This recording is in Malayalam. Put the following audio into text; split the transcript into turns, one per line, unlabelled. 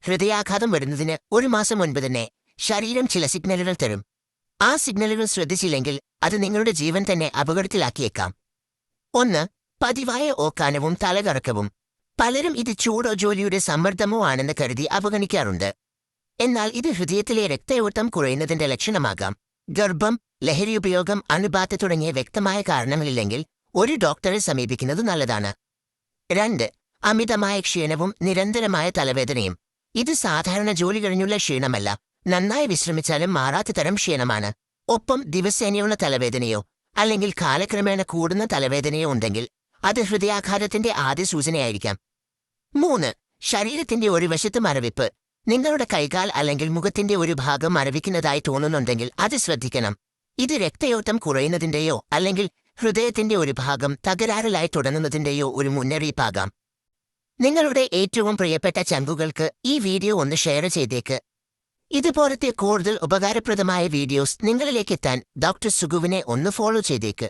ഹൃദയാഘാതം വരുന്നതിന് 1 മാസം മുൻപ് തന്നെ ശരീരം ചില സിഗ്നലുകൾ തരും. ആ സിഗ്നലുകൾ ശ്രദ്ധിച്ചില്ലെങ്കിൽ അത് നിങ്ങളുടെ ജീവൻ തന്നെ അപകടത്തിലാക്കിയേക്കാം. 1. പതിവായ ഓക്കാനവും തലകറക്കവും. പലരും ഇത് ചൂടോ ജോലിയുടെ സമ്മർദ്ദമോ ആണെന്ന് കരുതി അവഗണിക്കാറുണ്ട്. എന്നാൽ ഇത് ഹൃദയത്തിലെ രക്തയോട്ടം കുറയുന്നതിന്റെ ലക്ഷണമാകാം. ഗർഭം, ലഹരിയുപയോഗം, അണുബാധ തുടങ്ങിയ വ്യക്തമായ കാരണങ്ങളില്ലെങ്കിൽ ഒരു ഡോക്ടറെ സമീപിക്കുന്നത് നല്ലതാണ്. 2. അമിതമായ ക്ഷീണവും നിരന്തരമായ തലവേദനയും. ഇത് സാധാരണ ജോലി കഴിഞ്ഞുള്ള ക്ഷീണമല്ല, നന്നായി വിശ്രമിച്ചാലും മാറാത്ത തരം ക്ഷീണമാണ്. ഒപ്പം ദിവസേനയുള്ള തലവേദനയോ അല്ലെങ്കിൽ കാലക്രമേണ കൂടുന്ന തലവേദനയോ ഉണ്ടെങ്കിൽ അത് ഹൃദയാഘാതത്തിന്റെ ആദ്യ സൂചനയായിരിക്കാം. 3. ശരീരത്തിന്റെ ഒരു വശത്ത് മരവിപ്പ്. നിങ്ങളുടെ കൈകാൽ അല്ലെങ്കിൽ മുഖത്തിന്റെ ഒരു ഭാഗം മരവിക്കുന്നതായി തോന്നുന്നുണ്ടെങ്കിൽ അത് ശ്രദ്ധിക്കണം. ഇത് രക്തയോട്ടം കുറയുന്നതിന്റെയോ അല്ലെങ്കിൽ ഹൃദയത്തിന്റെ ഒരു ഭാഗം തകരാറിലായി തുടങ്ങുന്നതിന്റെയോ ഒരു മുന്നറിയിപ്പാകാം. നിങ്ങളുടെ ഏറ്റവും പ്രിയപ്പെട്ട ചങ്കുകൾക്ക് ഈ വീഡിയോ ഒന്ന് ഷെയർ ചെയ്തേക്ക്. ഇതുപോലത്തെ കൂടുതൽ ഉപകാരപ്രദമായ വീഡിയോസ് നിങ്ങളിലേക്കെത്താൻ ഡോക്ടർ സുഗുവിനെ ഒന്ന് ഫോളോ ചെയ്തേക്ക്.